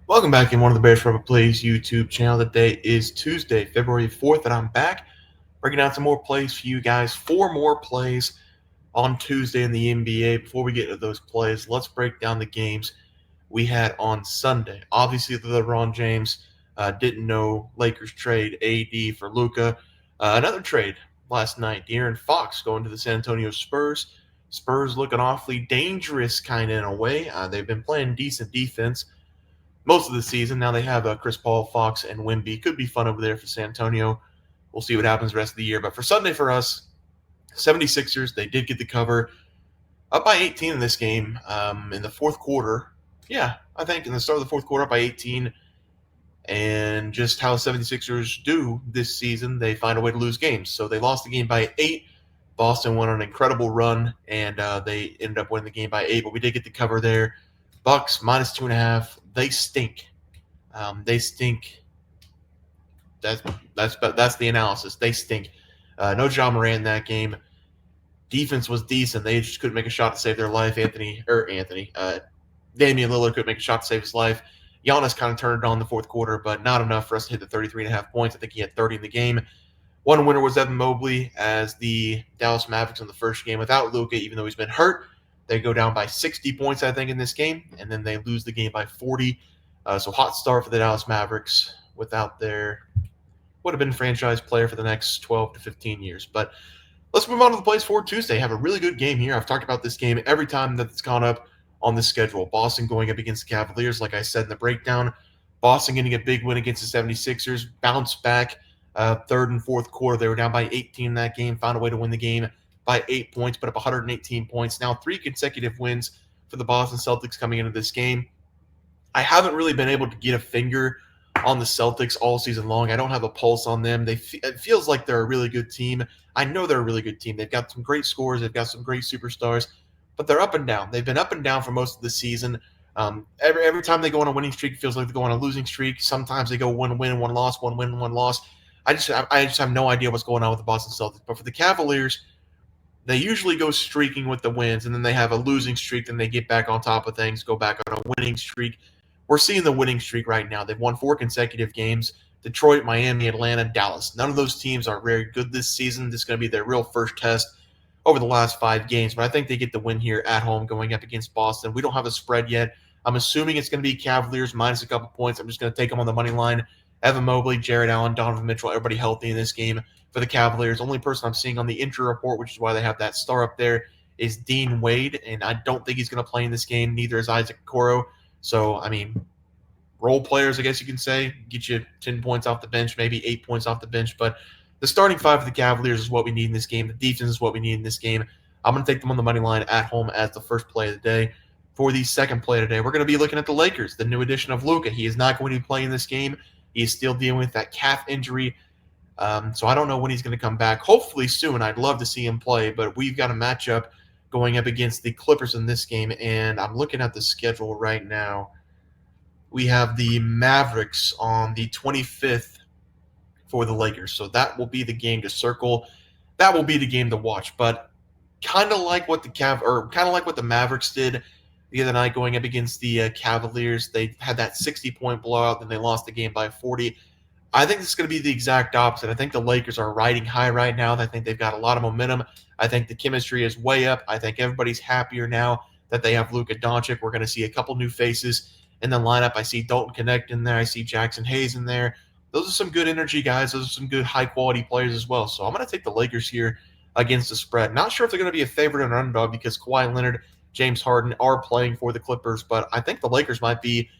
Welcome back in one of the Bears Forever Plays YouTube channel. Today is Tuesday, February 4th, and I'm back breaking down some more plays for you guys. Four more plays on Tuesday in the NBA. Before we get to those plays, let's break down the games we had on Sunday. Obviously, the LeBron James didn't know Lakers trade AD for Luka. Another trade last night, De'Aaron Fox going to the San Antonio Spurs. Spurs looking awfully dangerous, kind of in a way. They've been playing decent defense most of the season. Now they have Chris Paul, Fox, and Wemby. Could be fun over there for San Antonio. We'll see what happens the rest of the year. But for Sunday for us, 76ers, they did get the cover. Up by 18 in this game in the fourth quarter. Yeah, I think in the start of the fourth quarter, up by 18. And just how 76ers do this season, they find a way to lose games. So they lost the game by 8. Boston went on an incredible run, and they ended up winning the game by 8. But we did get the cover there. Bucks minus 2.5. They stink. They stink. That's the analysis. They stink. No Ja Morant in that game. Defense was decent. They just couldn't make a shot to save their life. Damian Lillard couldn't make a shot to save his life. Giannis kind of turned it on in the fourth quarter, but not enough for us to hit the 33.5 points. I think he had 30 in the game. One winner was Evan Mobley as the Dallas Mavericks in the first game without Luka, even though he's been hurt. They go down by 60 points, I think, in this game, and then they lose the game by 40. So hot start for the Dallas Mavericks without their would have been franchise player for the next 12 to 15 years. But let's move on to the plays for Tuesday. Have a really good game here. I've talked about this game every time that it's gone up on the schedule. Boston going up against the Cavaliers, like I said in the breakdown. Boston getting a big win against the 76ers. Bounce back third and fourth quarter. They were down by 18 in that game. Found a way to win the game by 8 points, put up 118 points. Now 3 consecutive wins for the Boston Celtics coming into this game. I haven't really been able to get a finger on the Celtics all season long. I don't have a pulse on them. It feels like they're a really good team. I know they're a really good team. They've got some great scores. They've got some great superstars, but they're up and down. They've been up and down for most of the season. Every time they go on a winning streak, it feels like they go on a losing streak. Sometimes they go one win, one loss, one win, one loss. I just have no idea what's going on with the Boston Celtics. But for the Cavaliers, they usually go streaking with the wins, and then they have a losing streak, then they get back on top of things, go back on a winning streak. We're seeing the winning streak right now. They've won 4 consecutive games. Detroit, Miami, Atlanta, Dallas. None of those teams are very good this season. This is going to be their real first test over the last 5 games, but I think they get the win here at home going up against Boston. We don't have a spread yet. I'm assuming it's going to be Cavaliers minus a couple points. I'm just going to take them on the money line. Evan Mobley, Jared Allen, Donovan Mitchell, everybody healthy in this game for the Cavaliers. Only person I'm seeing on the injury report, which is why they have that star up there, is Dean Wade, and I don't think he's going to play in this game. Neither is Isaac Okoro. So, I mean, role players, I guess you can say, get you 10 points off the bench, maybe 8 points off the bench. But the starting 5 for the Cavaliers is what we need in this game. The defense is what we need in this game. I'm going to take them on the money line at home as the first play of the day. For the second play today, we're going to be looking at the Lakers, the new addition of Luka. He is not going to be playing this game. He is still dealing with that calf injury. So I don't know when he's going to come back. Hopefully soon. I'd love to see him play, but we've got a matchup going up against the Clippers in this game, and I'm looking at the schedule right now. We have the Mavericks on the 25th for the Lakers, so that will be the game to circle. That will be the game to watch. But kind of like what the Mavericks did the other night going up against the Cavaliers, they had that 60-point blowout, then they lost the game by 40. I think this is going to be the exact opposite. I think the Lakers are riding high right now. I think they've got a lot of momentum. I think the chemistry is way up. I think everybody's happier now that they have Luka Doncic. We're going to see a couple new faces in the lineup. I see Dalton Connect in there. I see Jackson Hayes in there. Those are some good energy guys. Those are some good high-quality players as well. So I'm going to take the Lakers here against the spread. Not sure if they're going to be a favorite or an underdog because Kawhi Leonard, James Harden are playing for the Clippers, but I think the Lakers might be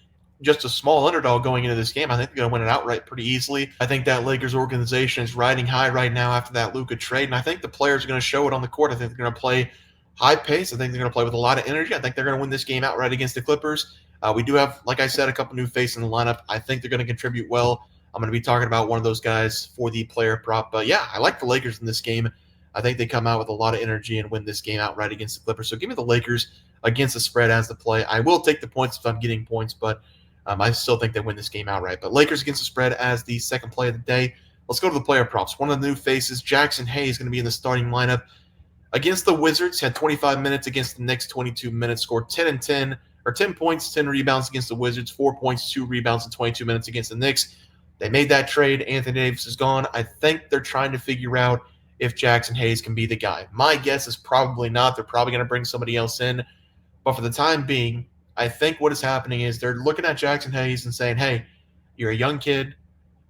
just a small underdog going into this game. I think they're going to win it outright pretty easily. I think that Lakers organization is riding high right now after that Luka trade, and I think the players are going to show it on the court. I think they're going to play high pace. I think they're going to play with a lot of energy. I think they're going to win this game outright against the Clippers. We do have, like I said, a couple new faces in the lineup. I think they're going to contribute well. I'm going to be talking about one of those guys for the player prop. But, yeah, I like the Lakers in this game. I think they come out with a lot of energy and win this game outright against the Clippers. So give me the Lakers against the spread as the play. I will take the points if I'm getting points, but I still think they win this game outright. But Lakers against the spread as the second play of the day. Let's go to the player props. One of the new faces, Jackson Hayes, is going to be in the starting lineup against the Wizards. Had 25 minutes against the Knicks, 22 minutes. Scored 10 and 10, or 10 points, 10 rebounds against the Wizards, 4 points, 2 rebounds in 22 minutes against the Knicks. They made that trade. Anthony Davis is gone. I think they're trying to figure out if Jackson Hayes can be the guy. My guess is probably not. They're probably going to bring somebody else in. But for the time being, I think what is happening is they're looking at Jackson Hayes and saying, hey, you're a young kid.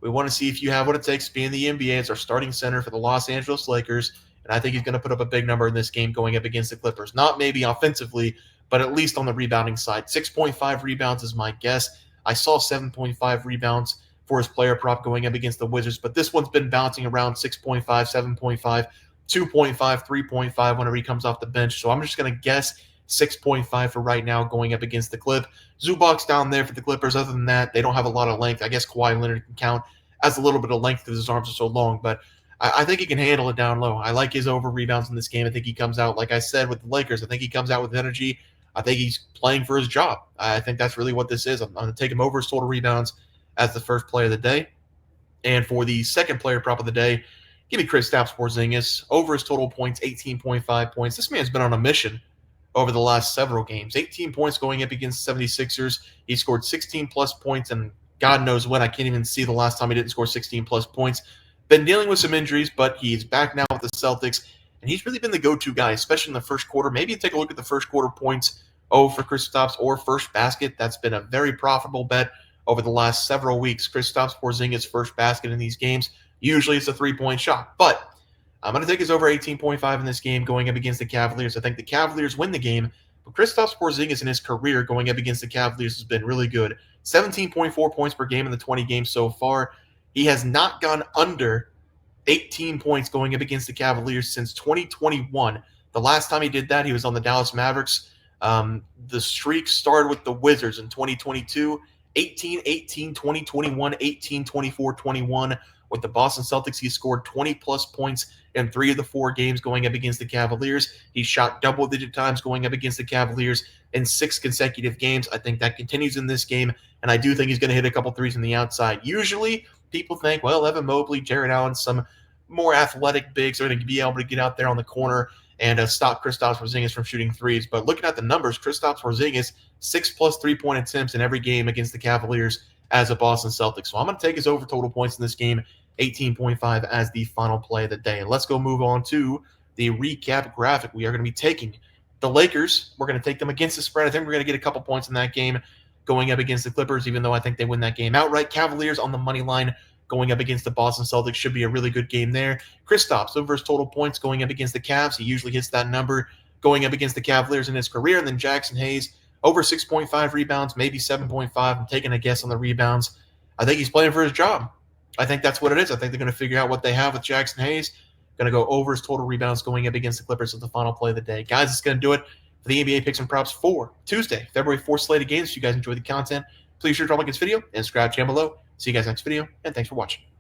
We want to see if you have what it takes to be in the NBA as our starting center for the Los Angeles Lakers. And I think he's going to put up a big number in this game going up against the Clippers. Not maybe offensively, but at least on the rebounding side. 6.5 rebounds is my guess. I saw 7.5 rebounds for his player prop going up against the Wizards, but this one's been bouncing around 6.5, 7.5, 2.5, 3.5 whenever he comes off the bench. So I'm just going to guess 6.5 for right now going up against the Clip. Zubac's down there for the Clippers. Other than that, they don't have a lot of length. I guess Kawhi Leonard can count as a little bit of length because his arms are so long, but I think he can handle it down low. I like his over rebounds in this game. I think he comes out, like I said, with the Lakers. I think he comes out with energy. I think he's playing for his job. I think that's really what this is. I'm going to take him over his total rebounds as the first play of the day. And for the second player prop of the day, give me Kristaps Porzingis over his total points, 18.5 points. This man's been on a mission over the last several games. 18 points going up against 76ers. He scored 16-plus points, and God knows when. I can't even see the last time he didn't score 16-plus points. Been dealing with some injuries, but he's back now with the Celtics, and he's really been the go-to guy, especially in the first quarter. Maybe take a look at the first quarter points for Kristaps or first basket. That's been a very profitable bet over the last several weeks. Kristaps Porzingis' first basket in these games. Usually it's a three-point shot, but I'm going to take his over 18.5 in this game going up against the Cavaliers. I think the Cavaliers win the game, but Kristaps Porzingis in his career going up against the Cavaliers has been really good. 17.4 points per game in the 20 games so far. He has not gone under 18 points going up against the Cavaliers since 2021. The last time he did that, he was on the Dallas Mavericks. The streak started with the Wizards in 2022, 18-18, 2021, 18-24, 21. With the Boston Celtics, he scored 20-plus points in 3 of the 4 games going up against the Cavaliers. He shot double-digit times going up against the Cavaliers in 6 consecutive games. I think that continues in this game, and I do think he's going to hit a couple threes from the outside. Usually, people think, well, Evan Mobley, Jared Allen, some more athletic bigs are going to be able to get out there on the corner and stop Kristaps Porzingis from shooting threes. But looking at the numbers, Kristaps Porzingis, 6-plus three-point attempts in every game against the Cavaliers as a Boston Celtics. So I'm going to take his over total points in this game, 18.5 as the final play of the day. And let's go move on to the recap graphic. We are going to be taking the Lakers. We're going to take them against the spread. I think we're going to get a couple points in that game going up against the Clippers, even though I think they win that game outright. Cavaliers on the money line going up against the Boston Celtics should be a really good game there. Kristaps over his total points going up against the Cavs. He usually hits that number going up against the Cavaliers in his career. And then Jackson Hayes over 6.5 rebounds, maybe 7.5. I'm taking a guess on the rebounds. I think he's playing for his job. I think that's what it is. I think they're going to figure out what they have with Jackson Hayes. Going to go over his total rebounds going up against the Clippers at the final play of the day. Guys, it's going to do it for the NBA picks and props for Tuesday, February 4th slate of games. If you guys enjoyed the content, please sure to drop a like this video and subscribe channel below. See you guys next video, and thanks for watching.